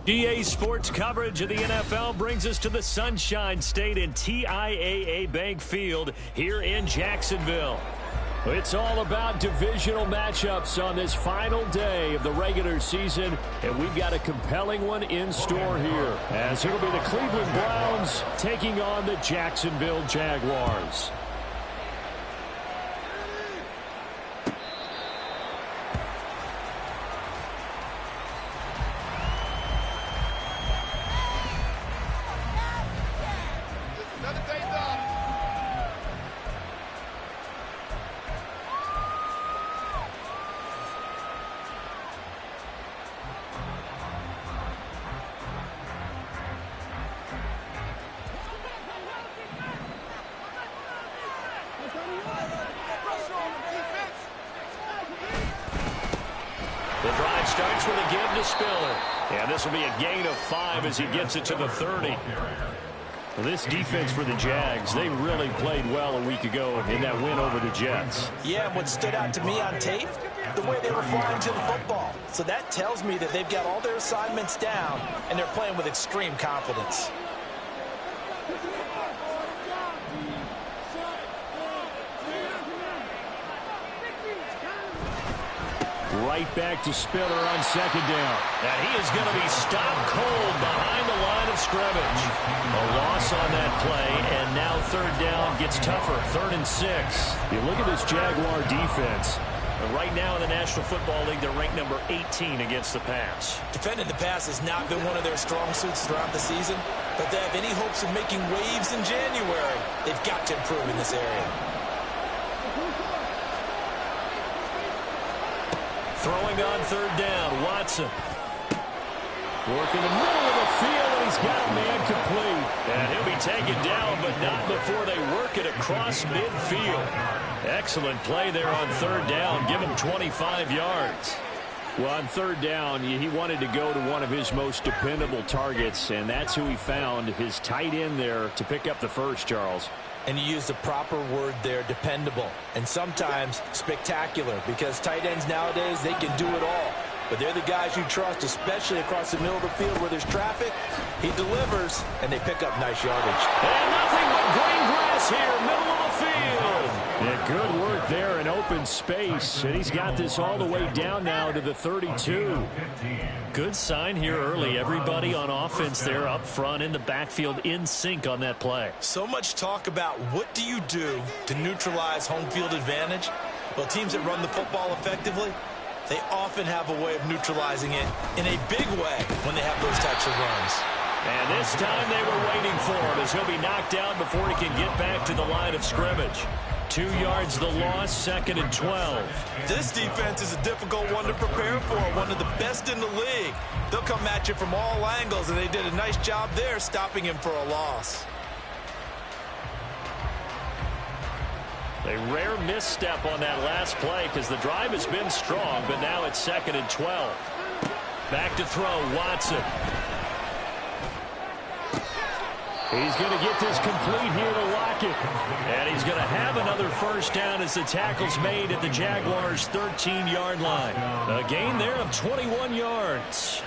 GA Sports coverage of the NFL brings us to the Sunshine State in TIAA Bank Field here in Jacksonville. It's all about divisional matchups on this final day of the regular season, and we've got a compelling one in store here, as it'll be the Cleveland Browns taking on the Jacksonville Jaguars. The drive starts with a give to Spiller. And this will be a gain of 5 as he gets it to the 30. Well, this defense for the Jags, they really played well a week ago in that win over the Jets. Yeah, and what stood out to me on tape, the way they were flying to the football. So that tells me that they've got all their assignments down, and they're playing with extreme confidence. Right back to Spiller on second down. And he is going to be stopped cold behind the line of scrimmage. A loss on that play, and now third down gets tougher. 3rd and 6. You look at this Jaguar defense. Right now in the National Football League, they're ranked number 18 against the pass. Defending the pass has not been one of their strong suits throughout the season, but they have any hopes of making waves in January, they've got to improve in this area. Throwing on third down, Watson. Working the middle of the field, and he's got a man complete. And he'll be taken down, but not before they work it across midfield. Excellent play there on third down. Give him 25 yards. Well, on third down, he wanted to go to one of his most dependable targets, and that's who he found, his tight end there, to pick up the first, Charles. And you use the proper word there, dependable, and sometimes spectacular, because tight ends nowadays, they can do it all. But they're the guys you trust, especially across the middle of the field where there's traffic. He delivers, and they pick up nice yardage. And nothing but green grass here, middle of the field. Yeah, good work there in open space, and he's got this all the way down now to the 32. Good sign here early. Everybody on offense there up front in the backfield in sync on that play. So much talk about what do you do to neutralize home field advantage. Well, teams that run the football effectively, they often have a way of neutralizing it in a big way when they have those types of runs. And this time they were waiting for him as he'll be knocked out before he can get back to the line of scrimmage. 2 yards the loss, 2nd and 12. This defense is a difficult one to prepare for, one of the best in the league. They'll come at you from all angles, and they did a nice job there stopping him for a loss. A rare misstep on that last play because the drive has been strong, but now it's 2nd and 12. Back to throw, Watson. He's going to get this complete here to Lockett. And he's going to have another first down as the tackle's made at the Jaguars' 13-yard line. A gain there of 21 yards.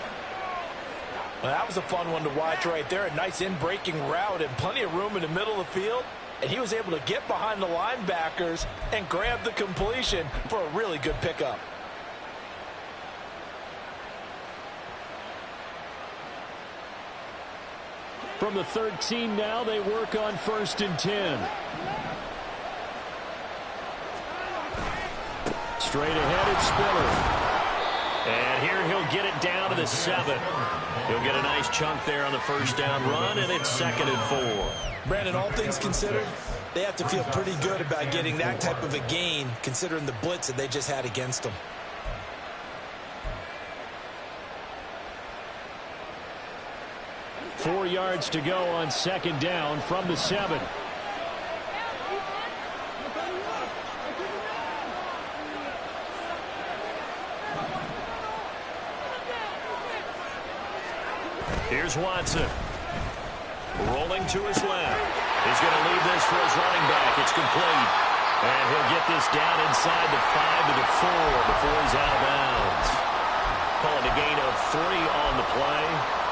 Well, that was a fun one to watch right there. A nice in-breaking route and plenty of room in the middle of the field. And he was able to get behind the linebackers and grab the completion for a really good pickup. From the 13 now, they work on 1st and 10. Straight ahead, it's Spiller. And here he'll get it down to the 7. He'll get a nice chunk there on the first down run, and it's 2nd and 4. Brandon, all things considered, they have to feel pretty good about getting that type of a gain, considering the blitz that they just had against them. Four yards to go on 2nd down from the 7. Here's Watson. Rolling to his left. He's going to leave this for his running back. It's complete. And he'll get this down inside the 5 to the 4 before he's out of bounds. Calling a gain of 3 on the play.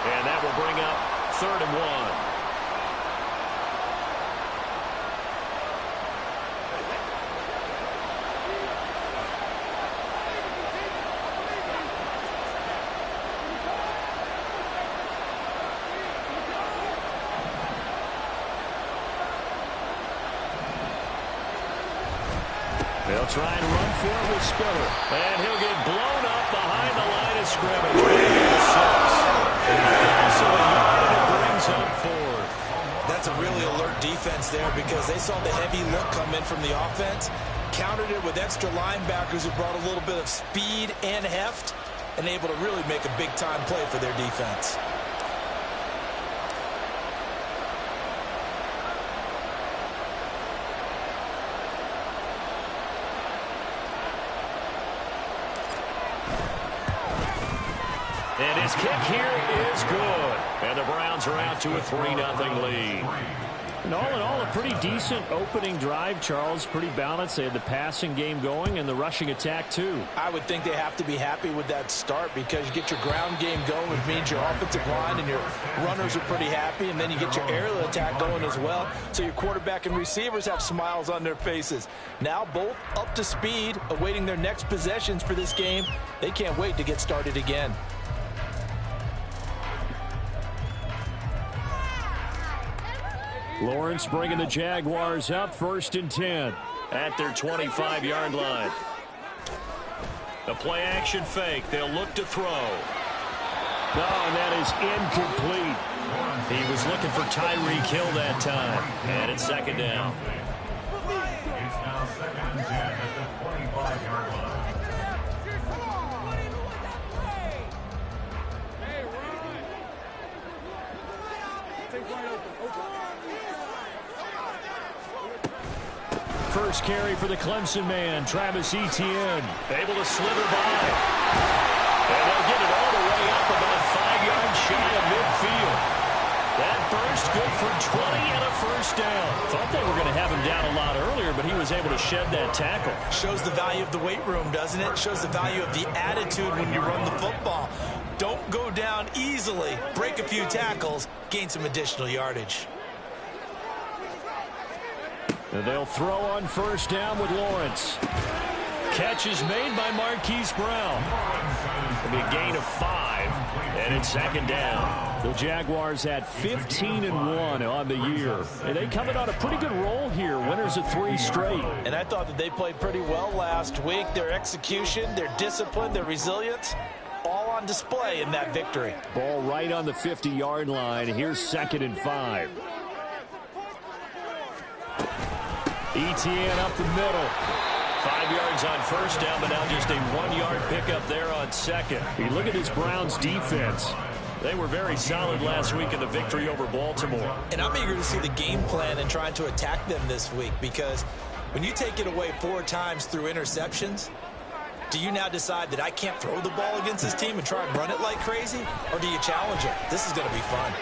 And that will bring up 3rd and 1. They'll try and run for it with Spiller. And he'll get blown up behind the line of scrimmage. So a yard, and it brings up 4th. That's a really alert defense there because they saw the heavy look come in from the offense, countered it with extra linebackers who brought a little bit of speed and heft, and able to really make a big-time play for their defense. And his kick here is good. And the Browns are out to a 3-0 lead. And all in all, a pretty decent opening drive, Charles. Pretty balanced. They had the passing game going and the rushing attack, too. I would think they have to be happy with that start because you get your ground game going, which means your offensive line and your runners are pretty happy, and then you get your aerial attack going as well, so your quarterback and receivers have smiles on their faces. Now both up to speed, awaiting their next possessions for this game. They can't wait to get started again. Lawrence bringing the Jaguars up, 1st and 10. At their 25-yard line. The play-action fake. They'll look to throw. No, and that is incomplete. He was looking for Tyreek Hill that time. And it's 2nd down. It's now 2nd and 10 at the 25-yard line. First carry for the Clemson man, Travis Etienne. Able to slither by. And they'll get it all the way up about 5 yards shy of midfield. That burst good for 20 and a 1st down. Thought they were going to have him down a lot earlier, but he was able to shed that tackle. Shows the value of the weight room, doesn't it? Shows the value of the attitude when you run the football. Don't go down easily. Break a few tackles. Gain some additional yardage. And they'll throw on 1st down with Lawrence. Catch is made by Marquise Brown. It'll be a gain of 5, and it's 2nd down. The Jaguars at 15-1 on the year. And they coming on a pretty good roll here. Winners of 3 straight. And I thought that they played pretty well last week. Their execution, their discipline, their resilience, all on display in that victory. Ball right on the 50-yard line. Here's 2nd and 5. Etienne up the middle. 5 yards on 1st down, but now just a 1-yard pickup there on 2nd. You look at this Browns defense. They were very solid last week in the victory over Baltimore. And I'm eager to see the game plan and trying to attack them this week because when you take it away 4 times through interceptions, do you now decide that I can't throw the ball against this team and try and run it like crazy? Or do you challenge it? This is going to be fun.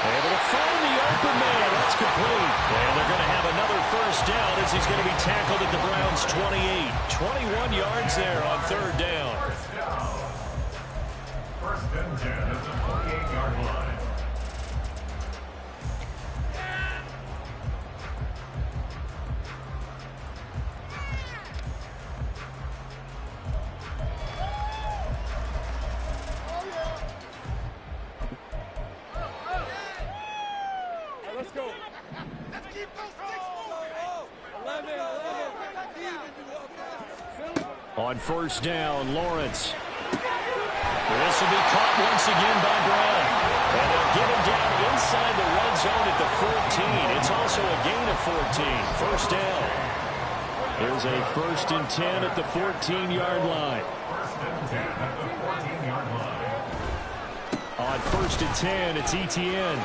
Able to find the open man. That's complete. And they're going to have another 1st down as he's going to be tackled at the Browns' 28. 21 yards there on 3rd down. 1st and 10 at the 28-yard line. Let's go. Let's keep those sticks moving. 11. On 1st down, Lawrence. This will be caught once again by Brown. And they'll get him down inside the red zone at the 14. It's also a gain of 14. 1st down. There's a 1st and 10 at the 14-yard line. 1st and 10 at the 14-yard line. On 1st and 10, it's Etienne.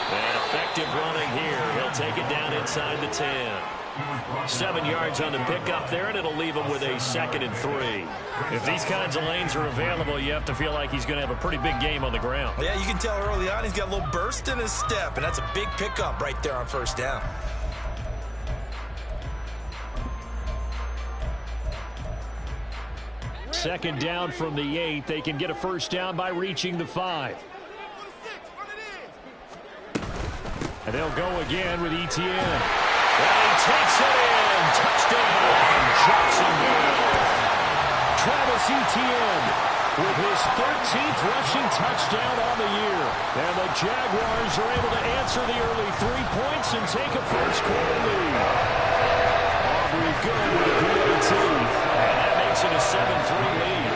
And effective running here. He'll take it down inside the 10. 7 yards on the pickup there, and it'll leave him with a 2nd and 3. If these kinds of lanes are available, you have to feel like he's going to have a pretty big game on the ground. Yeah, you can tell early on he's got a little burst in his step, and that's a big pickup right there on 1st down. Second down from the 8. They can get a first down by reaching the 5. And they'll go again with Etienne. And he takes it in. Touchdown, Jacksonville. Travis Etienne with his 13th rushing touchdown on the year. And the Jaguars are able to answer the early 3 points and take a first-quarter lead. Aubrey good with a PAT. And that makes it a 7-3 lead.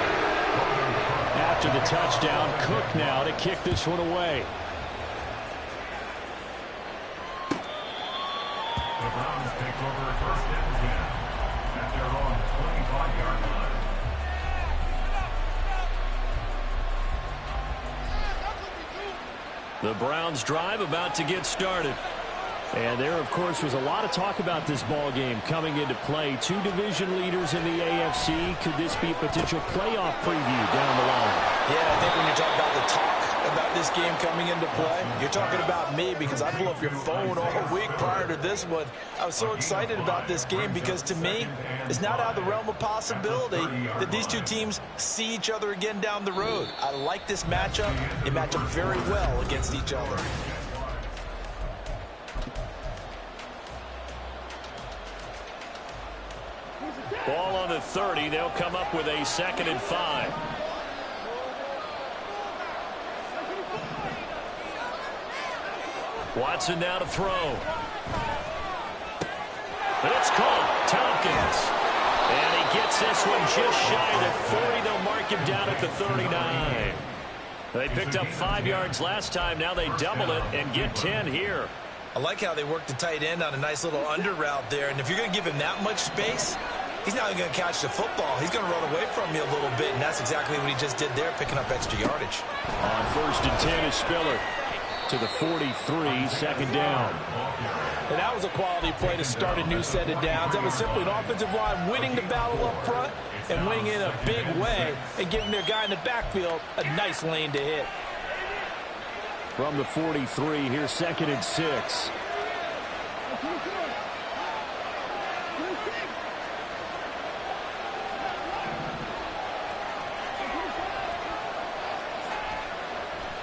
After the touchdown, Cook now to kick this one away. The Browns take over first and 10 at their own 25-yard line. The Browns drive about to get started. And there, of course, was a lot of talk about this ball game coming into play. Two division leaders in the AFC. Could this be a potential playoff preview down the line? Yeah, I think when you talk about the talk about this game coming into play, you're talking about me, because I blew up your phone all week prior to this one. I was so excited about this game because, to me, it's not out of the realm of possibility that these two teams see each other again down the road. I like this matchup. They match up very well against each other. Ball on the 30. They'll come up with a 2nd and 5. Watson now to throw. And it's caught. Tompkins. And he gets this one just shy of the 40. They'll mark him down at the 39. They picked up 5 yards last time. Now they double it and get 10 here. I like how they worked the tight end on a nice little under route there. And if you're going to give him that much space, he's not going to catch the football. He's going to run away from you a little bit, and that's exactly what he just did there, picking up extra yardage. On 1st and 10 is Spiller to the 43, 2nd down. And that was a quality play to start a new set of downs. That was simply an offensive line winning the battle up front and winning in a big way and giving their guy in the backfield a nice lane to hit. From the 43, here's 2nd and 6.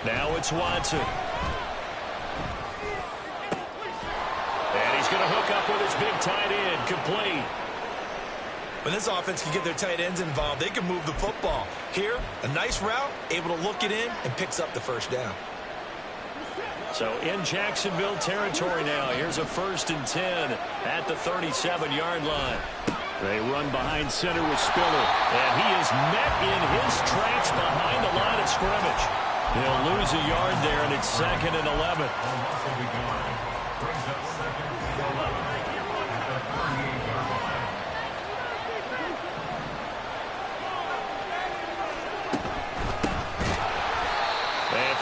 Now it's Watson. And he's going to hook up with his big tight end, complete. When this offense can get their tight ends involved, they can move the football. Here, a nice route, able to look it in, and picks up the first down. So in Jacksonville territory now. Here's a 1st and 10 at the 37-yard line. They run behind center with Spiller. And he is met in his tracks behind the line of scrimmage. He'll lose a yard there, and it's 2nd and 11.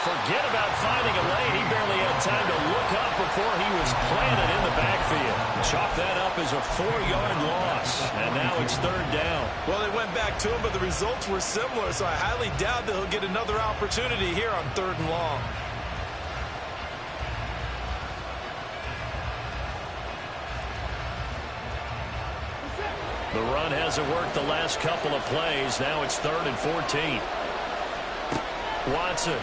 Forget about finding a lane. He barely had time to look up before he was planted in the backfield. Chalk that up as a 4-yard loss. And now it's 3rd down. Well, they went back to him, but the results were similar, so I highly doubt that he'll get another opportunity here on 3rd and long. The run hasn't worked the last couple of plays. Now it's 3rd and 14. Watson.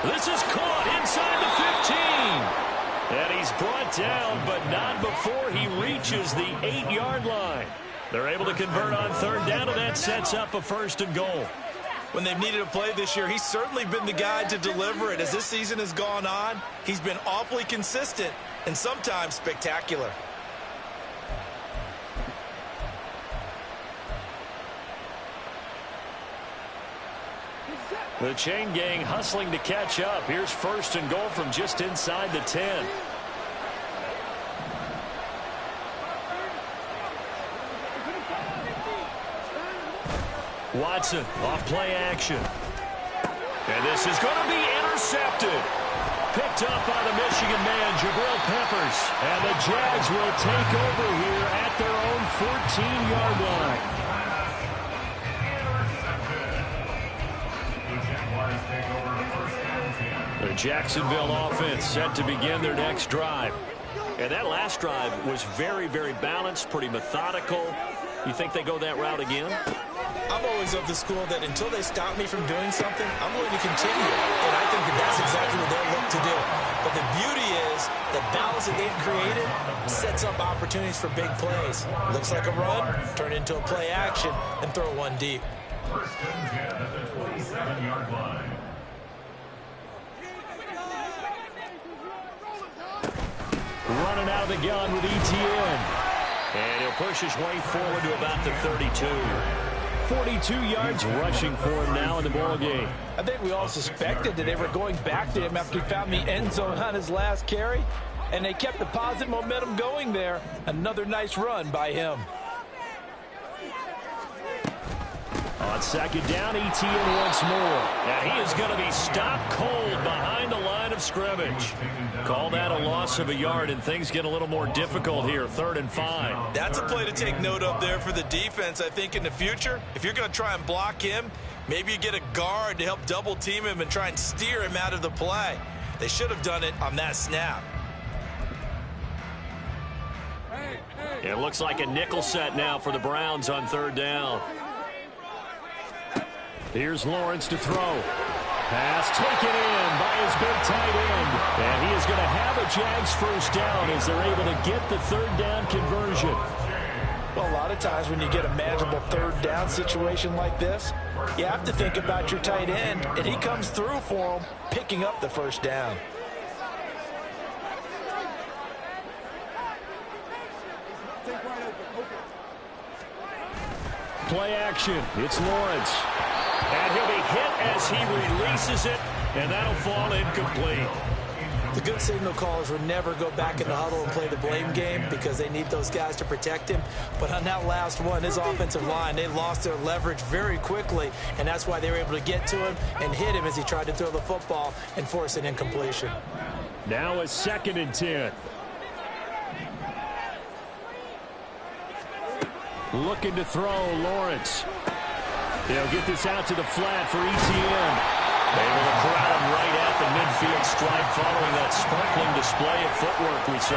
This is caught inside the 15. And he's brought down, but not before he reaches the 8-yard line. They're able to convert on 3rd down, and that sets up a 1st and goal. When they've needed a play this year, he's certainly been the guy to deliver it. As this season has gone on, he's been awfully consistent and sometimes spectacular. The chain gang hustling to catch up. Here's 1st and goal from just inside the 10. Watson off play action. And this is going to be intercepted. Picked up by the Michigan man, Jabril Peppers. And the Jags will take over here at their own 14-yard line. The Jacksonville offense set to begin their next drive. And that last drive was very, very balanced, pretty methodical. You think they go that route again? I'm always of the school that until they stop me from doing something, I'm going to continue. And I think that that's exactly what they'll look to do. But the beauty is the balance that they've created sets up opportunities for big plays. Looks like a run, turn into a play action, and throw one deep. First and 10 at the 27-yard line. Running out of the gun with ETN. And he'll push his way forward to about the 32. 42 yards rushing for him now in the ball game. I think we all suspected that they were going back to him after he found the end zone on his last carry, and they kept the positive momentum going there. Another nice run by him. On second down, ETN once more. And he is going to be stopped cold behind the line of scrimmage. Call that a loss of a yard, and things get a little more difficult here. 3rd and 5. That's a play to take note of there for the defense. I think in the future, if you're going to try and block him, maybe you get a guard to help double team him and try and steer him out of the play. They should have done it on that snap. It looks like a nickel set now for the Browns on 3rd down. Here's Lawrence to throw. Pass taken in by his big tight end. And he is going to have a Jags first down as they're able to get the 3rd down conversion. Well, a lot of times when you get a manageable 3rd down situation like this, you have to think about your tight end, and he comes through for him, picking up the 1st down. Play action. It's Lawrence. And he'll be hit as he releases it, and that'll fall incomplete. The good signal callers would never go back in the huddle and play the blame game because they need those guys to protect him. But on that last one, his offensive line, they lost their leverage very quickly, and that's why they were able to get to him and hit him as he tried to throw the football and force an incompletion. Now a 2nd and 10. Looking to throw, Lawrence. They'll get this out to the flat for ETN. Able to corral him right at the midfield stripe following that sparkling display of footwork we saw.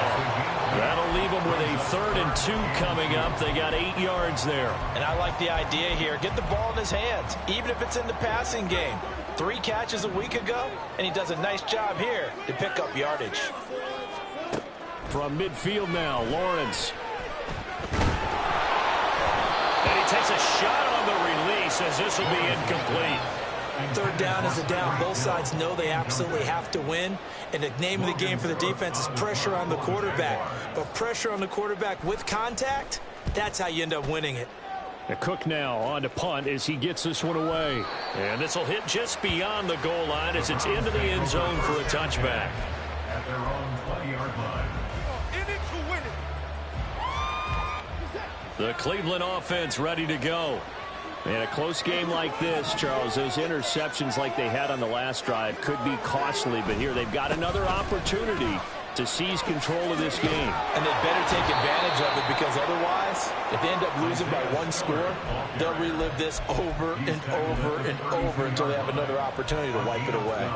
That'll leave them with a 3rd and 2 coming up. They got 8 yards there. And I like the idea here. Get the ball in his hands, even if it's in the passing game. 3 catches a week ago, and he does a nice job here to pick up yardage. From midfield now, Lawrence. And he takes a shot on the release as this will be incomplete. 3rd down is a down. Both sides know they absolutely have to win. And the name of the game for the defense is pressure on the quarterback. But pressure on the quarterback with contact, that's how you end up winning it. Cook now on to punt as he gets this one away. And this will hit just beyond the goal line as it's into the end zone for a touchback. At their own 20-yard line. The Cleveland offense ready to go. In a close game like this, Charles, those interceptions like they had on the last drive could be costly. But here they've got another opportunity to seize control of this game. And they better take advantage of it because otherwise, if they end up losing by 1 score, they'll relive this over and over and over until they have another opportunity to wipe it away.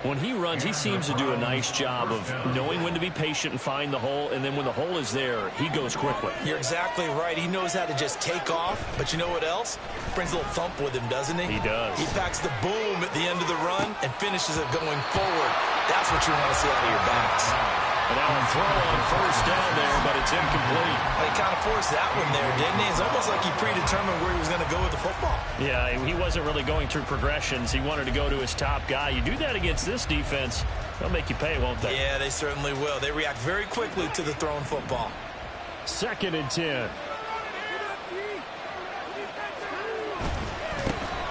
When he runs, he seems to do a nice job of knowing when to be patient and find the hole, and then when the hole is there, he goes quickly. You're exactly right. He knows how to just take off, but you know what else? Brings a little thump with him, doesn't he? He does. He packs the boom at the end of the run and finishes it going forward. That's what you want to see out of your backs. And now a throw on 1st down there, but it's incomplete. He kind of forced that one there, didn't he? It's almost like he predetermined where he was going to go with the football. Yeah, he wasn't really going through progressions. He wanted to go to his top guy. You do that against this defense, they'll make you pay, won't they? Yeah, they certainly will. They react very quickly to the thrown football. 2nd and 10.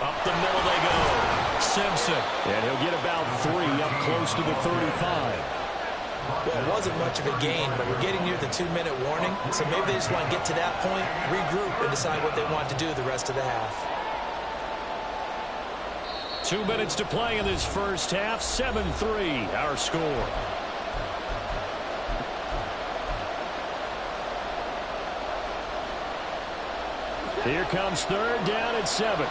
Up the middle they go. Simpson. And he'll get about 3 up close to the 35. Well, it wasn't much of a gain, but we're getting near the 2-minute warning, so maybe they just want to get to that point, regroup, and decide what they want to do the rest of the half. 2 minutes to play in this first half. 7-3, our score. Here comes 3rd down at 7.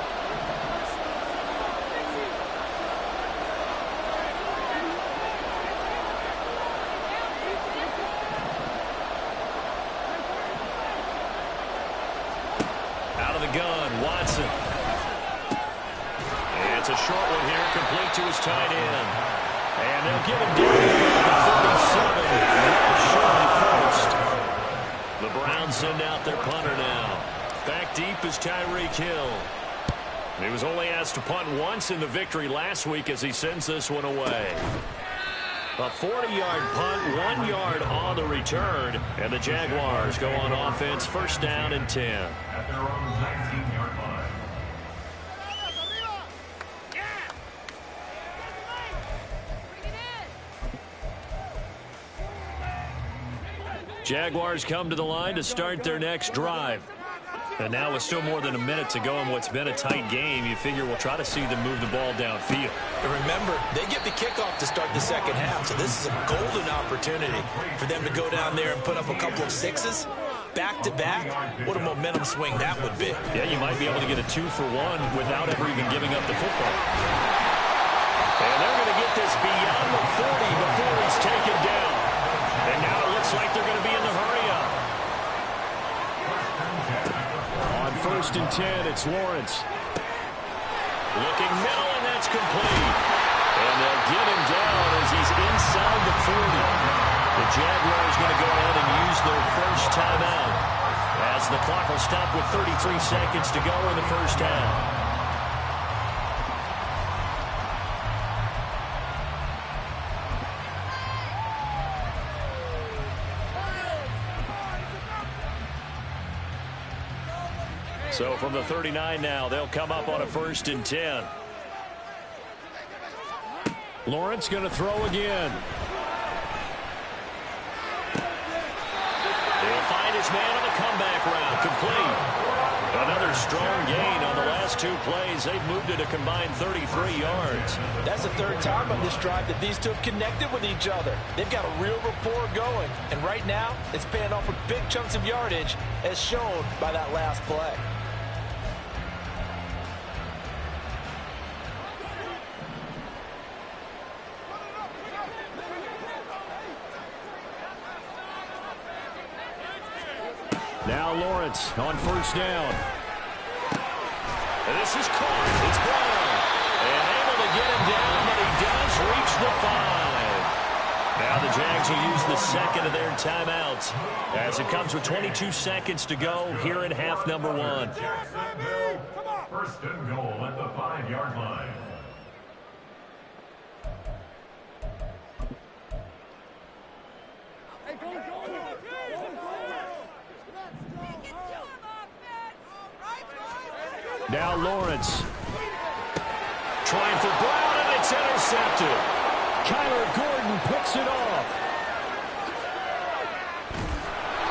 That's a short one here, complete to his tight end. And they'll get him down to the 47. Well short of first. The Browns send out their punter now. Back deep is Tyreek Hill. He was only asked to punt once in the victory last week as he sends this one away. A 40-yard punt, 1 yard on the return, and the Jaguars go on offense, first down and 10. At their own 19-yard line. Jaguars come to the line to start their next drive. And now with still more than a minute to go in what's been a tight game, you figure we'll try to see them move the ball downfield. And remember, they get the kickoff to start the second half, so this is a golden opportunity for them to go down there and put up a couple of sixes. Back-to-back, what a momentum swing that would be. Yeah, you might be able to get a 2-for-1 without ever even giving up the football. And they're going to get this beyond the 40 before he's taken down. And now it looks like they're going to be in the hurry-up. On first and 10, it's Lawrence. Looking middle, and that's complete. And they'll get him down as he's inside the 40. The Jaguars going to go ahead and use their first timeout as the clock will stop with 33 seconds to go in the first half. So from the 39 now, they'll come up on a first and 10. Lawrence going to throw again. He'll find his man on the comeback route. Complete. Another strong gain on the last two plays. They've moved it a combined 33 yards. That's the third time on this drive that these two have connected with each other. They've got a real rapport going. And right now, it's paying off with big chunks of yardage, as shown by that last play. Now Lawrence on first down. And this is caught. It's Brown. And able to get him down, but he does reach the 5. Now the Jags will use the second of their timeouts as it comes with 22 seconds to go here in half number 1. First and goal at the 5-yard line. Now Lawrence. Trying for Brown, and it's intercepted. Kyler Gordon picks it off.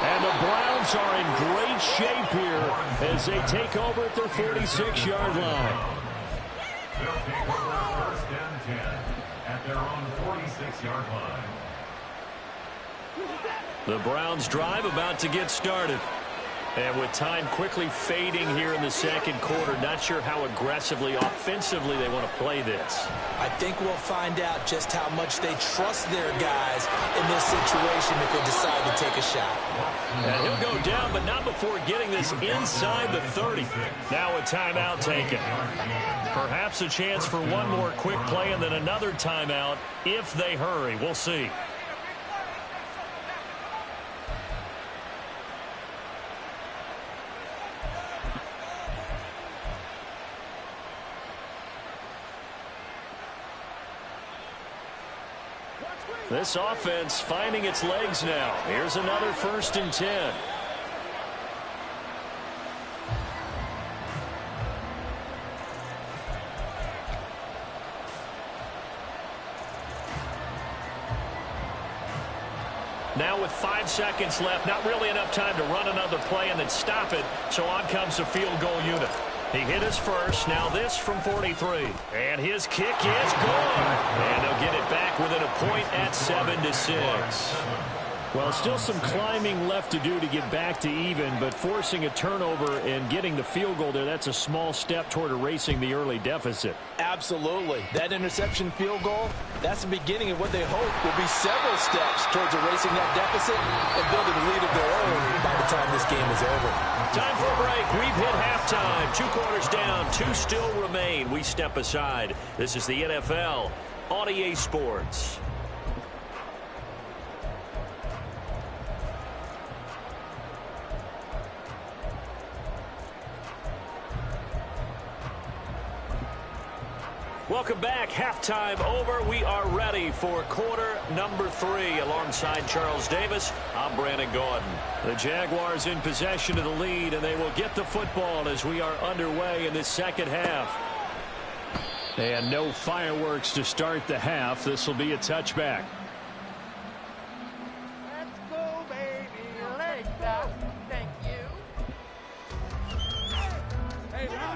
And the Browns are in great shape here as they take over at their 46-yard line. They'll take over first and 10 at their own 46-yard line. The Browns drive about to get started. And with time quickly fading here in the second quarter, not sure how aggressively, offensively they want to play this. I think we'll find out just how much they trust their guys in this situation if they decide to take a shot. And he'll go down, but not before getting this inside the 30. Now a timeout taken. Perhaps a chance for one more quick play and then another timeout if they hurry. We'll see. This offense finding its legs now. Here's another first and 10. Now with 5 seconds left, not really enough time to run another play and then stop it, so on comes the field goal unit. He hit his first, now this from 43. And his kick is good. And they'll get it back within a point at 7-6. Well, still some climbing left to do to get back to even, but forcing a turnover and getting the field goal there, that's a small step toward erasing the early deficit. Absolutely. That interception field goal, that's the beginning of what they hope will be several steps towards erasing that deficit and building a lead of their own by the time this game is over. Time for a break. We've hit halftime. 2 quarters down, 2 still remain. We step aside. This is the NFL on EA Sports. Welcome back. Halftime over. We are ready for quarter number 3. Alongside Charles Davis, I'm Brandon Gordon. The Jaguars in possession of the lead, and they will get the football as we are underway in this second half. And no fireworks to start the half. This will be a touchback. Let's go, baby. Let's go. Thank you.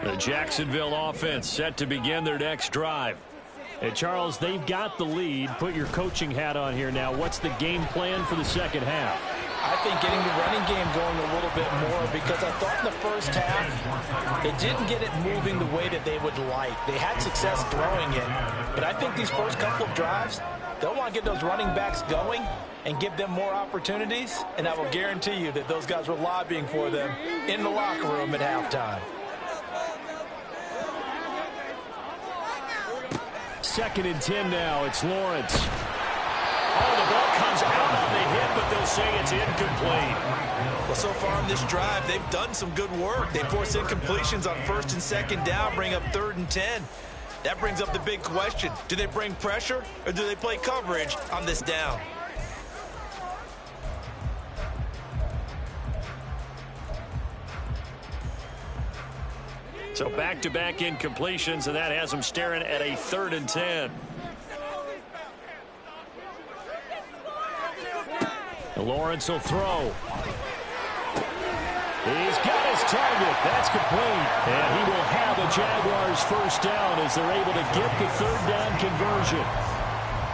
The Jacksonville offense set to begin their next drive. And Charles, they've got the lead. Put your coaching hat on here now. What's the game plan for the second half? I think getting the running game going a little bit more, because I thought in the first half they didn't get it moving the way that they would like. They had success throwing it, but I think these first couple of drives, they'll want to get those running backs going and give them more opportunities, and I will guarantee you that those guys were lobbying for them in the locker room at halftime. 2nd and 10 now. It's Lawrence. Oh, the ball comes out on the hit, but they'll say it's incomplete. Well, so far in this drive, they've done some good work. They force incompletions on 1st and 2nd down, bring up 3rd and 10. That brings up the big question. Do they bring pressure, or do they play coverage on this down? So back-to-back incompletions, and that has them staring at a 3rd and 10. Lawrence will throw. He's got his target. That's complete. And he will have a Jaguars first down as they're able to get the 3rd down conversion.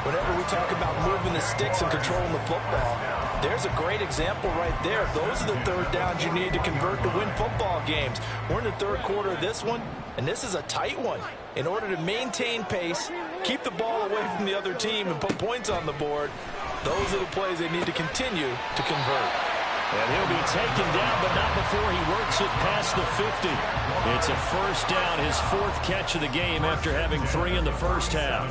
Whenever we talk about moving the sticks and controlling the football, there's a great example right there. Those are the 3rd downs you need to convert to win football games. We're in the 3rd quarter of this one, and this is a tight one. In order to maintain pace, keep the ball away from the other team, and put points on the board, those are the plays they need to continue to convert. And he'll be taken down, but not before he works it past the 50. It's a first down, his 4th catch of the game after having 3 in the first half.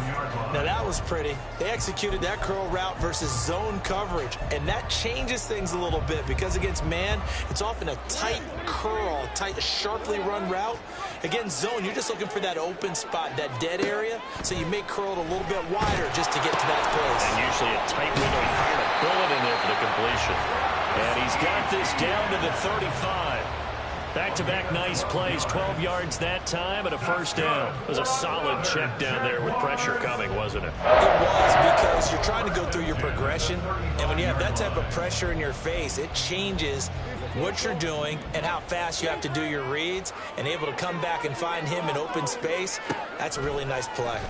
Now that was pretty. They executed that curl route versus zone coverage, and that changes things a little bit because against man, it's often a tight curl, tight, sharply run route. Against zone, you're just looking for that open spot, that dead area, so you may curl it a little bit wider just to get to that place. And usually a tight window, he fired a bullet in there for the completion. And he's got this down to the 35. Back-to-back nice plays, 12 yards that time and a first down. It was a solid check down there with pressure coming, wasn't it? It was, because you're trying to go through your progression, and when you have that type of pressure in your face, it changes what you're doing and how fast you have to do your reads, and able to come back and find him in open space. That's a really nice play.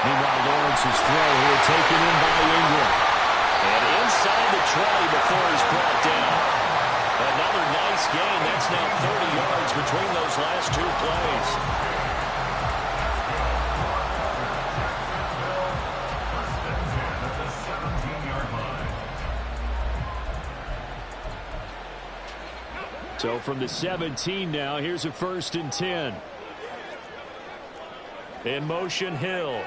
Meanwhile, Lawrence's throw here taken in by Ingram. And inside the 20 before he's brought down. Another nice gain. That's now 30 yards between those last 2 plays. So from the 17 now, here's a 1st and 10. In motion, Hill.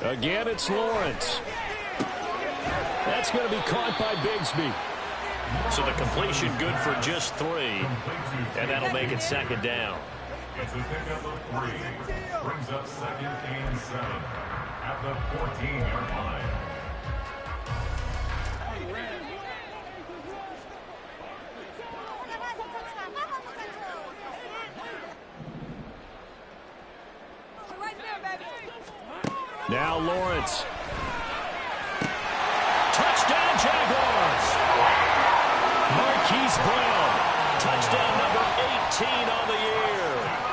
Again, it's Lawrence. That's going to be caught by Bigsby. So the completion good for just 3. And that'll make it 2nd down. It's a pickup of 3. Brings up 2nd and 7 at the 14-yard line. Now Lawrence. Touchdown, Jaguars. Marquise Brown. Touchdown number 18 on the year.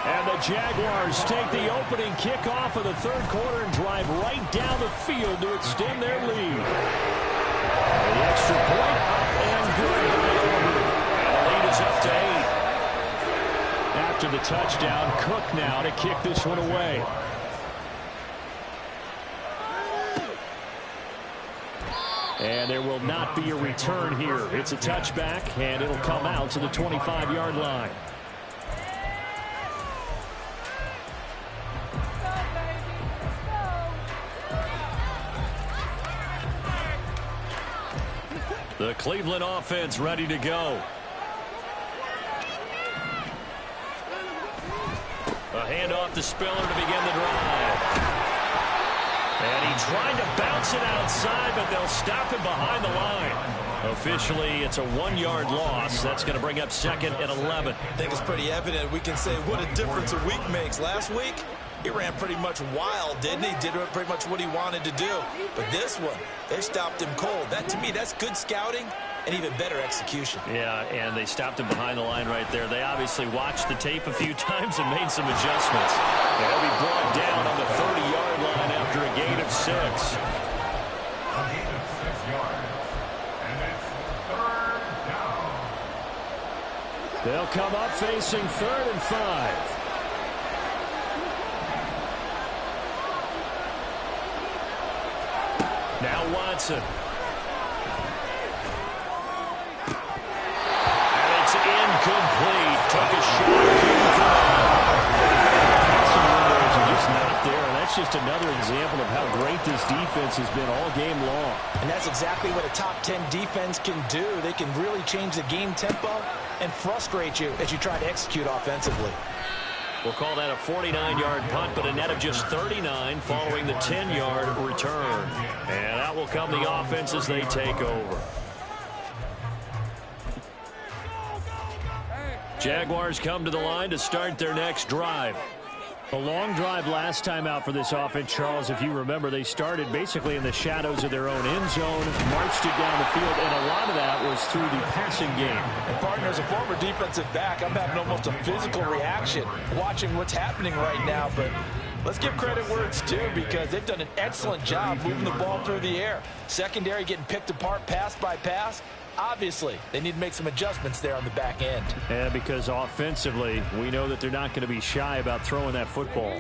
And the Jaguars take the opening kickoff of the 3rd quarter and drive right down the field to extend their lead. The extra point up and good. And the lead is up to 8. After the touchdown, Cook now to kick this one away. And there will not be a return here. It's a touchback, and it'll come out to the 25-yard line. The Cleveland offense ready to go. A handoff to Spiller to begin the drive. And he tried to bounce it outside, but they'll stop him behind the line. Officially, it's a 1-yard loss. That's going to bring up 2nd and 11. I think it's pretty evident. We can say what a difference a week makes. Last week, he ran pretty much wild, didn't he? Did pretty much what he wanted to do. But this one, they stopped him cold. That, to me, that's good scouting and even better execution. Yeah, and they stopped him behind the line right there. They obviously watched the tape a few times and made some adjustments. And he'll be brought down on the 30-yard line after a gain of 6. A gain of 6 yards. And it's 3rd down. They'll come up facing 3rd and 5. Now Watson. And it's incomplete. Took a shot. Passing windows are just not there. And that's just another example of how great this defense has been all game long. And that's exactly what a top 10 defense can do. They can really change the game tempo and frustrate you as you try to execute offensively. We'll call that a 49-yard punt, but a net of just 39 following the 10-yard return. And that will come the offense as they take over. Jaguars come to the line to start their next drive. A long drive last time out for this offense, Charles. If you remember, they started basically in the shadows of their own end zone, marched it down the field, and a lot of that was through the passing game. And partner, as a former defensive back, I'm having almost a physical reaction watching what's happening right now. But let's give credit where it's due, because they've done an excellent job moving the ball through the air. Secondary getting picked apart pass by pass. Obviously, they need to make some adjustments there on the back end. Yeah, because offensively, we know that they're not going to be shy about throwing that football.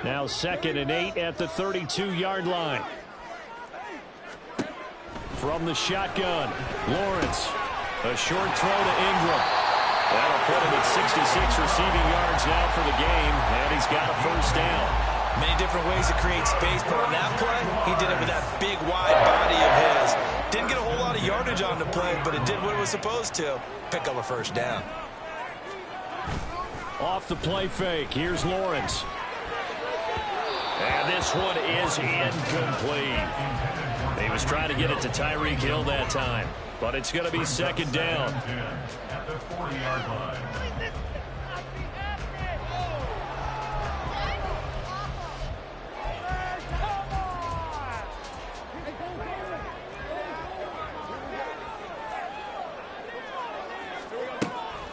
Now 2nd and 8 at the 32-yard line. From the shotgun, Lawrence. A short throw to Ingram. That'll put him at 66 receiving yards now for the game, and he's got a first down. Many different ways to create space, but on that play, he did it with that big, wide body of his. Didn't get a whole lot of yardage on the play, but it did what it was supposed to. Pick up a first down. Off the play fake, here's Lawrence. And this one is incomplete. He was trying to get it to Tyreek Hill that time, but it's going to be 2nd down. At the 40-yard line.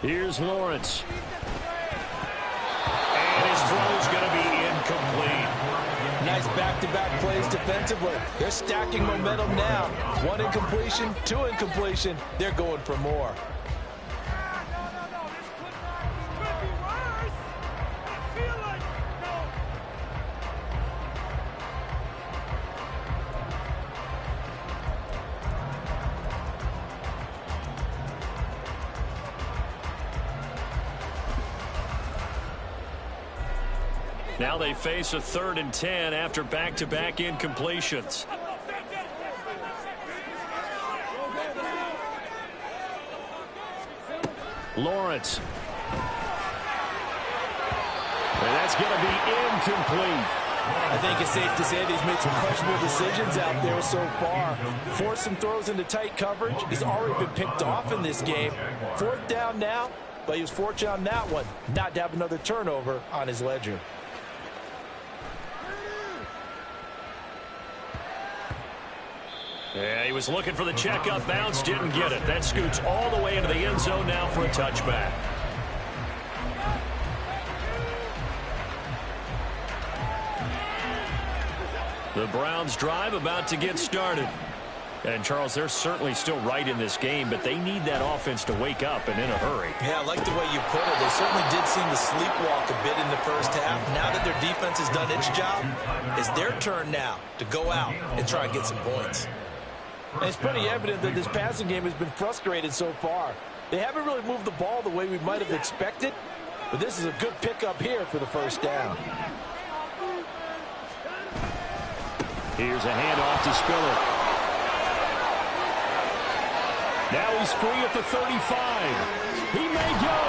Here's Lawrence. And his throw's going to be incomplete. Nice back-to-back plays defensively. They're stacking momentum now. 1 incompletion, 2 incompletion. They're going for more. Now they face a 3rd and 10 after back-to-back incompletions. Lawrence. And that's going to be incomplete. I think it's safe to say that he's made some questionable decisions out there so far. Forced some throws into tight coverage. He's already been picked off in this game. 4th down now, but he was fortunate on that one not to have another turnover on his ledger. Yeah, he was looking for the checkup bounce, didn't get it. That scoots all the way into the end zone now for a touchback. The Browns drive about to get started. And, Charles, they're certainly still right in this game, but they need that offense to wake up and in a hurry. Yeah, I like the way you put it. They certainly did seem to sleepwalk a bit in the first half. Now that their defense has done its job, it's their turn now to go out and try and get some points. And it's pretty evident that this passing game has been frustrated so far. They haven't really moved the ball the way we might have expected, but this is a good pickup here for the first down. Here's a handoff to Spiller. Now he's free at the 35. He may go.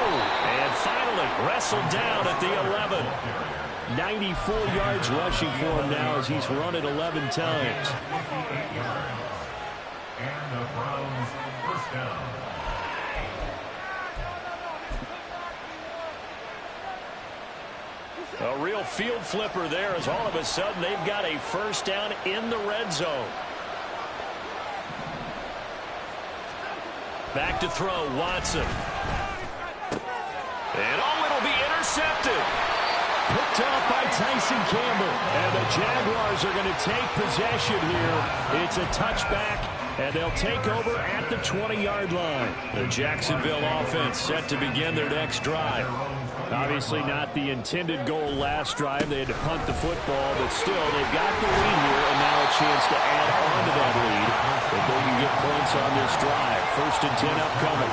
And finally wrestled down at the 11. 94 yards rushing for him now as he's run it 11 times. And the Browns first down. A real field flipper there as all of a sudden they've got a first down in the red zone. Back to throw, Watson. And it'll be intercepted. Picked off by Tyson Campbell. And the Jaguars are going to take possession here. It's a touchback, and they'll take over at the 20-yard line. The Jacksonville offense set to begin their next drive. Obviously not the intended goal last drive. They had to punt the football, but still, they've got the lead here, and now a chance to add on to that lead if they can get points on this drive. 1st and 10 upcoming.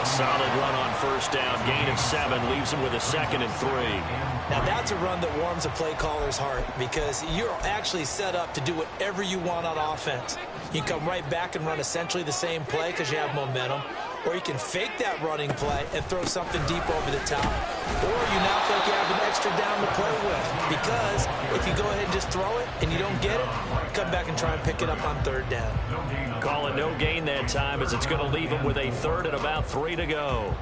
A solid run on first down. Gain of 7 leaves them with a 2nd and 3. Now that's a run that warms a play caller's heart because you're actually set up to do whatever you want on offense. You can come right back and run essentially the same play because you have momentum, or you can fake that running play and throw something deep over the top, or you now feel like you have an extra down to play with because if you go ahead and just throw it and you don't get it, come back and try and pick it up on 3rd down. Call it no gain that time as it's going to leave them with a 3rd and about 3 to go.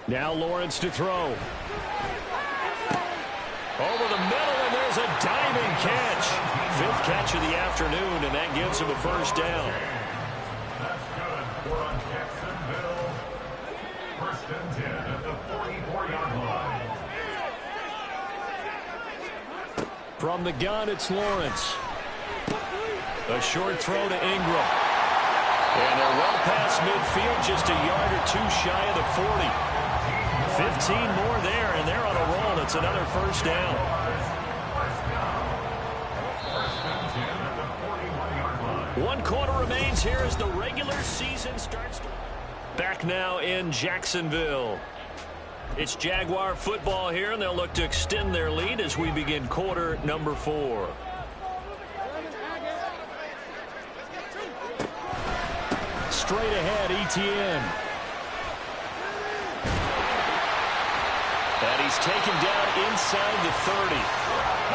Now Lawrence to throw. Over the middle, and there's a diving catch. 5th catch of the afternoon, and that gives him a first down. That's good for Jacksonville. 1st and 10 at the 44-yard line. From the gun, it's Lawrence. A short throw to Ingram. And they're well past midfield, just a yard or 2 shy of the 40. 15 more there, and they're on a roll. It's another first down. 1 quarter remains here as the regular season starts. Back now in Jacksonville. It's Jaguar football here, and they'll look to extend their lead as we begin quarter number 4. Straight ahead, ETN. And he's taken down inside the 30.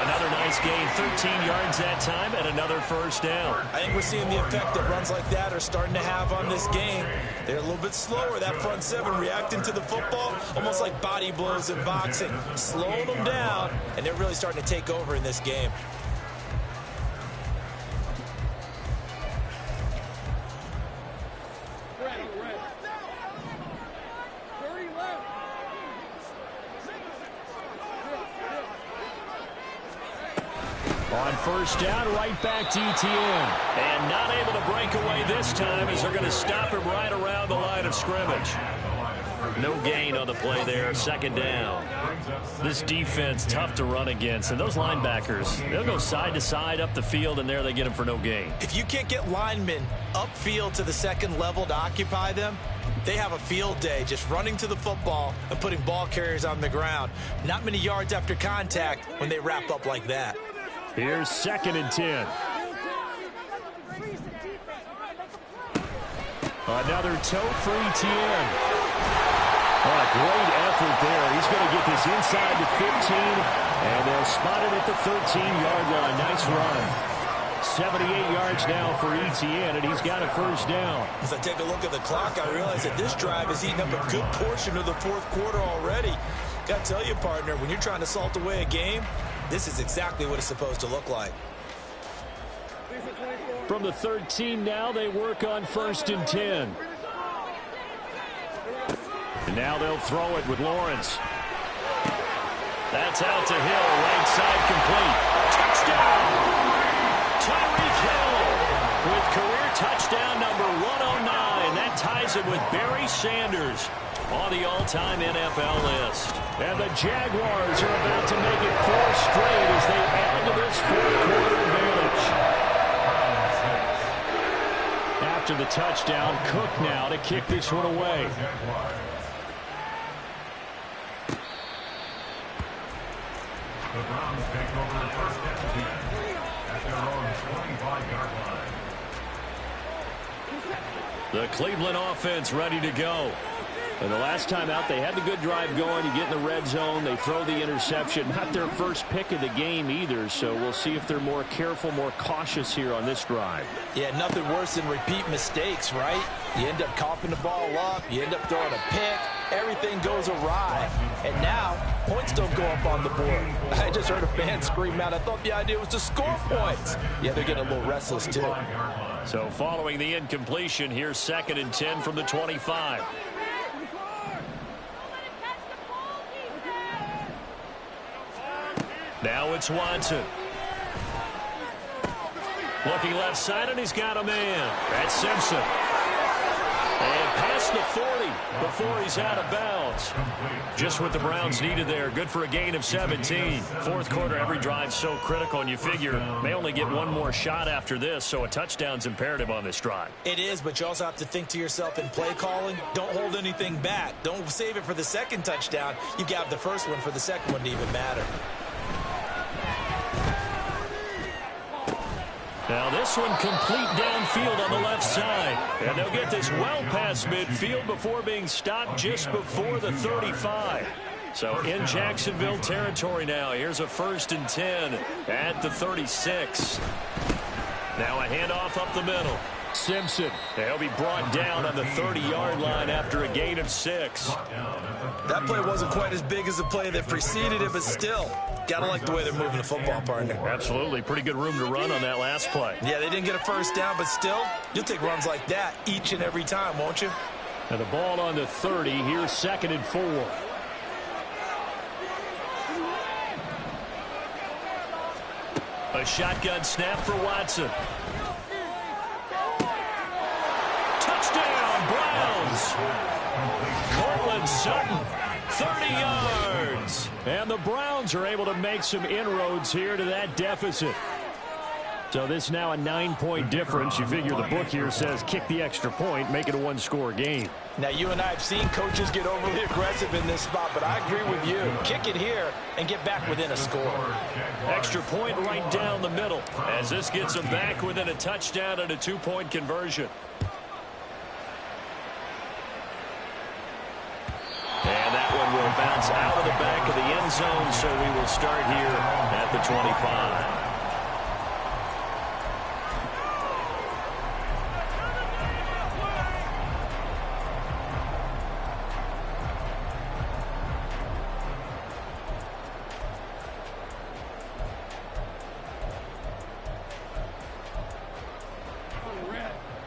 Another nice gain, 13 yards that time, and another first down. I think we're seeing the effect that runs like that are starting to have on this game. They're a little bit slower, that front 7 reacting to the football, almost like body blows in boxing. Slowing them down, and they're really starting to take over in this game. On first down, right back to ETN. And not able to break away this time as they're going to stop him right around the line of scrimmage. No gain on the play there, 2nd down. This defense, tough to run against. And those linebackers, they'll go side to side up the field, and there they get him for no gain. If you can't get linemen upfield to the 2nd level to occupy them, they have a field day just running to the football and putting ball carriers on the ground. Not many yards after contact when they wrap up like that. Here's 2nd and 10. Another tote for ETN. Oh, a great effort there. He's going to get this inside the 15, and they'll spot it at the 13-yard line. Nice run. 78 yards now for ETN, and he's got a first down. As I take a look at the clock, I realize that this drive has eaten up a good portion of the 4th quarter already. Got to tell you, partner, when you're trying to salt away a game, this is exactly what it's supposed to look like. From the 13 now, they work on 1st and 10. And now they'll throw it with Lawrence. That's out to Hill, right side complete. Touchdown! Tyreek Hill with career touchdown number 109. That ties it with Barry Sanders on the all-time NFL list. And the Jaguars are about to make it 4 straight as they add to this fourth-quarter advantage. After the touchdown, Cook now to kick this one away. The Browns take over the 1st and 10 at their own 25-yard line. The Cleveland offense ready to go. And the last time out, they had the good drive going. You get in the red zone, they throw the interception. Not their first pick of the game either, so we'll see if they're more careful, more cautious here on this drive. Yeah, nothing worse than repeat mistakes, right? You end up coughing the ball up, you end up throwing a pick, everything goes awry. And now, points don't go up on the board. I just heard a fan scream out, I thought the idea was to score points. Yeah, they're getting a little restless, too. So following the incompletion, here's 2nd and 10 from the 25. Now it's Watson. Looking left side, and he's got a man. That's Simpson. And past the 40 before he's out of bounds. Just what the Browns needed there. Good for a gain of 17. Fourth quarter, every drive's so critical, and you figure they only get one more shot after this, so a touchdown's imperative on this drive. It is, but you also have to think to yourself in play calling, don't hold anything back. Don't save it for the second touchdown. You got the first one for the second one to even matter. Now this one complete downfield on the left side. And they'll get this well past midfield before being stopped just before the 35. So in Jacksonville territory now. Here's a 1st and 10 at the 36. Now a handoff up the middle. Simpson. They'll be brought down on the 30-yard line after a gain of 6. That play wasn't quite as big as the play that preceded it, but still, gotta like the way they're moving the football, partner. Absolutely. Pretty good room to run on that last play. Yeah, they didn't get a first down, but still, you'll take runs like that each and every time, won't you? And the ball on the 30. Here's 2nd and 4. A shotgun snap for Watson. Touchdown, Browns. Cortland Sutton, 30 yards. And the Browns are able to make some inroads here to that deficit. So this is now a 9-point difference. You figure the book here says kick the extra point, make it a 1-score game. Now, you and I have seen coaches get overly aggressive in this spot, but I agree with you. Kick it here and get back within a score. Extra point right down the middle as this gets them back within a touchdown and a 2-point conversion. And that one will bounce out of the back of the end zone, so we will start here at the 25.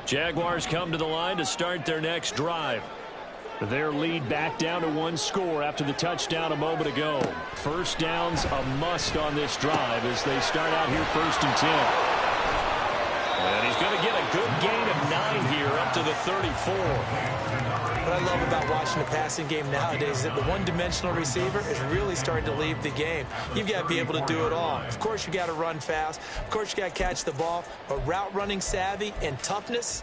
Jaguars come to the line to start their next drive. Their lead back down to 1 score after the touchdown a moment ago. First down's a must on this drive as they start out here 1st and 10. And he's going to get a good gain of 9 here up to the 34. What I love about watching the passing game nowadays is that the one-dimensional receiver is really starting to leave the game. You've got to be able to do it all. Of course, you got to run fast. Of course, you got to catch the ball. But route running savvy and toughness,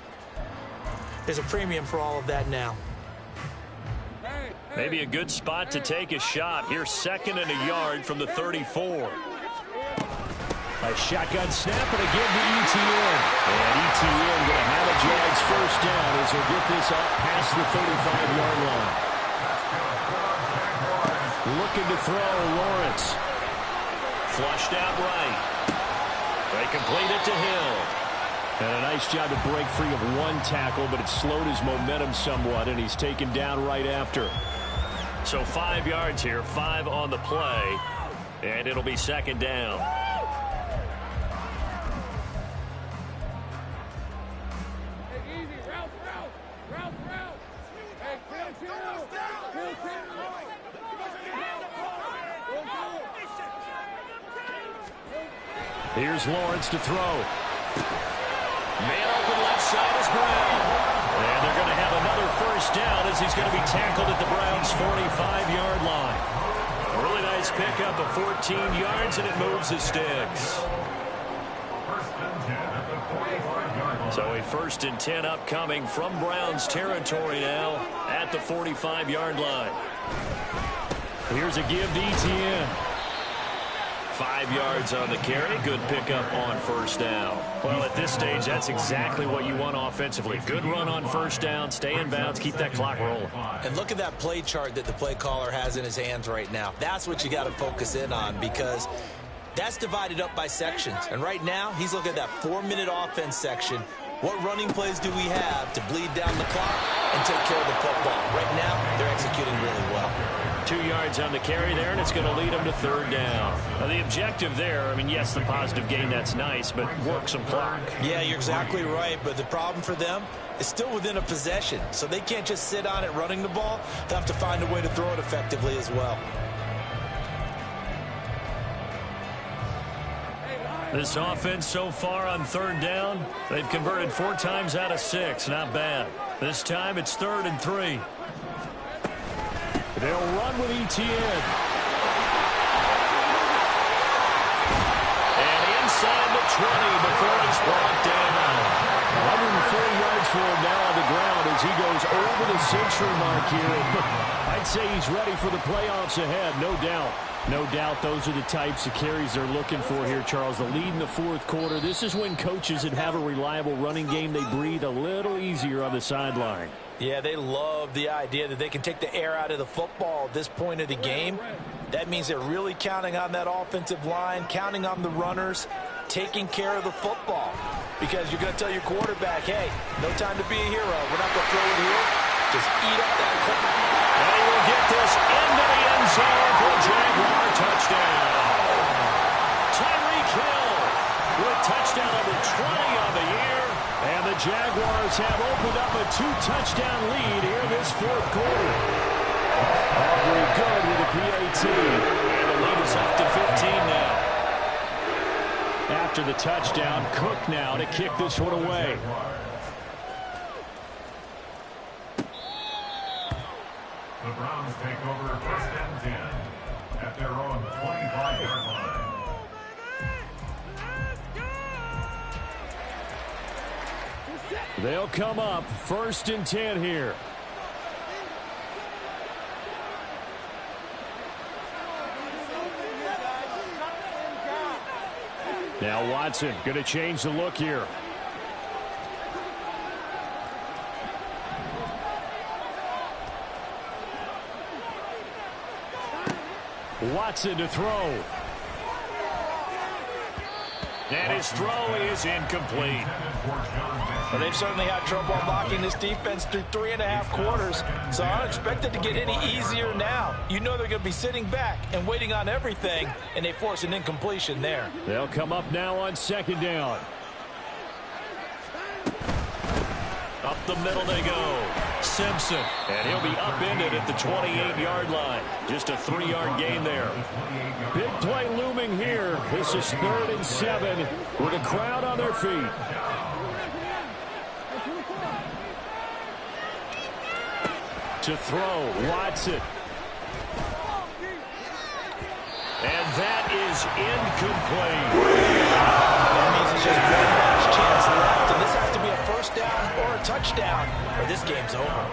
there's a premium for all of that now. Maybe a good spot to take a shot. Here's 2nd and a yard from the 34. A shotgun snap and again to ETN. And ETN going to have a Jags first down as he'll get this up past the 35-yard line. Looking to throw, Lawrence. Flushed out right. They complete it to Hill. And a nice job to break free of 1 tackle, but it slowed his momentum somewhat, and he's taken down right after. So 5 yards here, 5 on the play, and it'll be 2nd down. Here's Lawrence to throw. Man open left side is Brown. And they're going to have another first down as he's going to be tackled at the Browns' 45-yard line. A really nice pickup of 14 yards, and it moves the sticks. So a 1st and 10 upcoming from Browns territory now at the 45-yard line. Here's a give to ETN. 5 yards on the carry. Good pickup on first down. Well, at this stage, that's exactly what you want offensively. Good run on first down. Stay in bounds. Keep that clock rolling. And look at that play chart that the play caller has in his hands right now. That's what you got to focus in on, because that's divided up by sections. And right now, he's looking at that 4-minute offense section. What running plays do we have to bleed down the clock and take care of the football? Right now, they're executing really well. 2 yards on the carry there, and it's going to lead them to 3rd down. Now, the objective there, I mean, yes, the positive gain, that's nice, but work some clock. Yeah, you're exactly right, but the problem for them is still within a possession, so they can't just sit on it running the ball. They have to find a way to throw it effectively as well. This offense so far on 3rd down, they've converted 4 times out of 6. Not bad. This time it's 3rd and 3. They'll run with ETN. And inside the 20 before it's brought down. 140 yards for him now on the ground as he goes over the century mark here. I'd say he's ready for the playoffs ahead, no doubt. No doubt those are the types of carries they're looking for here, Charles. The lead in the 4th quarter. This is when coaches that have a reliable running game, they breathe a little easier on the sideline. Yeah, they love the idea that they can take the air out of the football at this point of the game. That means they're really counting on that offensive line, counting on the runners, taking care of the football. Because you're going to tell your quarterback, hey, no time to be a hero. We're not going to throw it here. Just eat up that clock. And he will get this into the end zone for a Jaguar touchdown. Tyreek Hill with touchdown number 20 on the year. And the Jaguars have opened up a 2-touchdown lead here this 4th quarter. Aubrey good with a PAT. And the lead is up to 15 now. After the touchdown, Cook now to kick this one away. The Browns take over 1st and 10 at their own 25-yard line. They'll come up 1st and 10 here. Now Watson going to change the look here. Watson to throw. And his throw is incomplete. Well, they've certainly had trouble unlocking this defense through 3.5 quarters, so I don't expect it to get any easier now. You know they're going to be sitting back and waiting on everything, and they force an incompletion there. They'll come up now on 2nd down. Up the middle they go. Simpson. And he'll be upended at the 28-yard line. Just a 3-yard gain there. Big play looming here. This is 3rd and 7 with a crowd on their feet. To throw, Watson. And that is incomplete. That means it's just one last chance left, and this has to be a 1st down or a touchdown, or this game's over.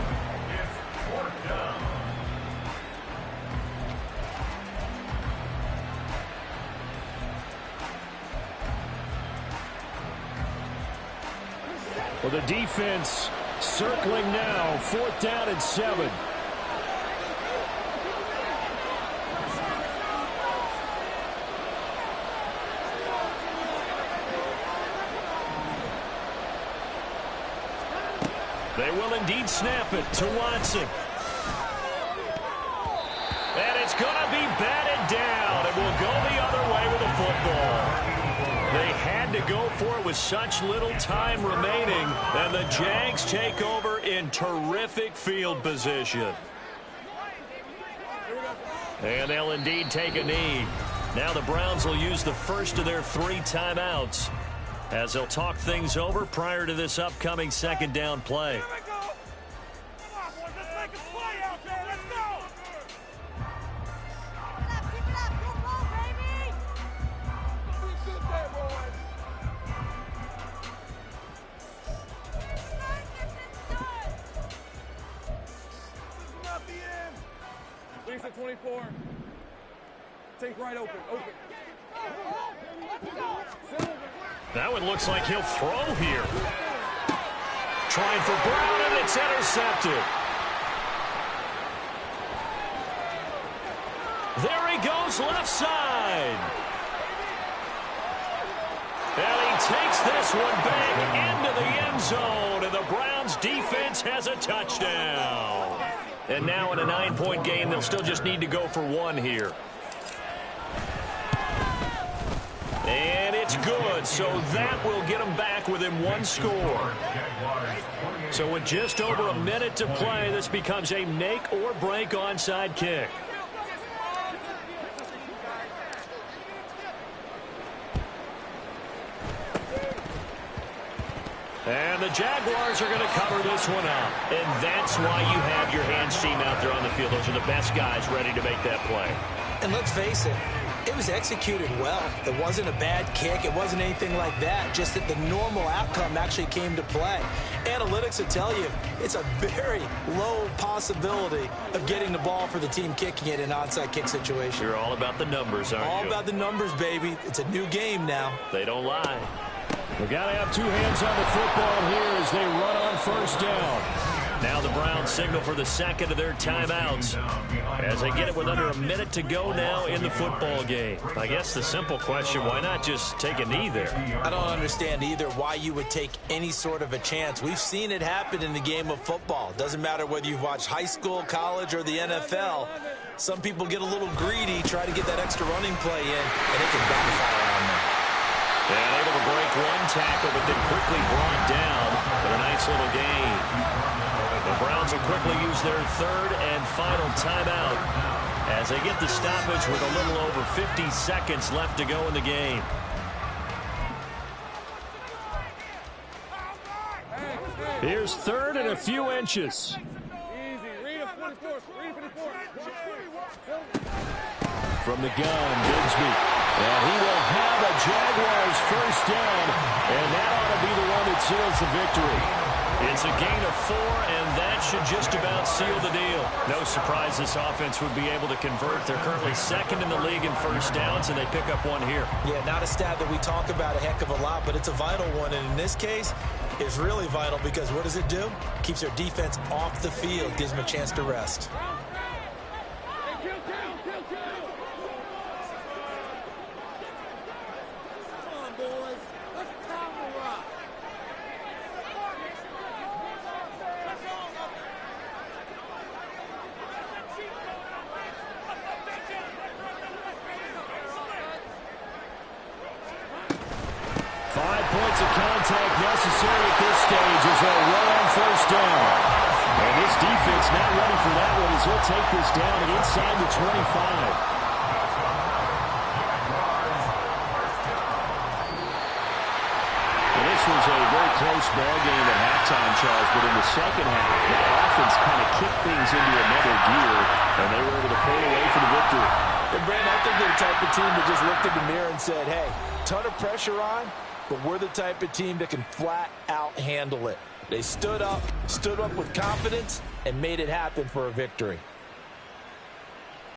Well, the defense circling now, 4th down and 7. They will indeed snap it to Watson. And it's going to be batted down. It will go the other way with the football. They had to go for it with such little time remaining, and the Jags take over in terrific field position. And they'll indeed take a knee. Now the Browns will use the first of their 3 timeouts as they'll talk things over prior to this upcoming second down play. Lisa 24. Take right open. That one looks like he'll throw here. Trying for Brown, and it's intercepted. There he goes, left side. And he takes this one back into the end zone, and the Browns defense has a touchdown. And now in a 9-point game, they'll still just need to go for 1 here. And it's good, so that will get them back within 1 score. So with just over a minute to play, this becomes a make or break onside kick. And the Jaguars are going to cover this one up. And that's why you have your hands team out there on the field. Those are the best guys ready to make that play. And let's face it, it was executed well. It wasn't a bad kick. It wasn't anything like that. Just that the normal outcome actually came to play. Analytics will tell you it's a very low possibility of getting the ball for the team kicking it in an onside kick situation. You're all about the numbers, aren't you? All about the numbers, baby. It's a new game now. They don't lie. We've got to have 2 hands on the football here as they run on first down. Now the Browns signal for the second of their timeouts as they get it with under a minute to go now in the football game. I guess the simple question, why not just take a knee there? I don't understand either why you would take any sort of a chance. We've seen it happen in the game of football. Doesn't matter whether you've watched high school, college, or the NFL. Some people get a little greedy, try to get that extra running play in, and it can backfire on them. And able to break 1 tackle, but then quickly brought down. But a nice little gain. The Browns will quickly use their 3rd and final timeout as they get the stoppage with a little over 50 seconds left to go in the game. Here's 3rd and a few inches. From the gun, Bigsby. And he will have a Jaguars first down. And that ought to be the one that seals the victory. It's a gain of 4, and that should just about seal the deal. No surprise this offense would be able to convert. They're currently 2nd in the league in first downs, and they pick up 1 here. Yeah, not a stat that we talk about a heck of a lot, but it's a vital one. And in this case, it's really vital because what does it do? Keeps their defense off the field, gives them a chance to rest. 5 points of contact necessary at this stage as they'll run on first down. And this defense not ready for that one as he'll take this down inside the 25. This was a very close ball game at halftime, Charles, but in the second half, the offense kind of kicked things into another gear, and they were able to pull away for the victory. And, Brandon, I think they're the type of team that just looked in the mirror and said, hey, ton of pressure on, but we're the type of team that can flat out handle it. They stood up with confidence, and made it happen for a victory.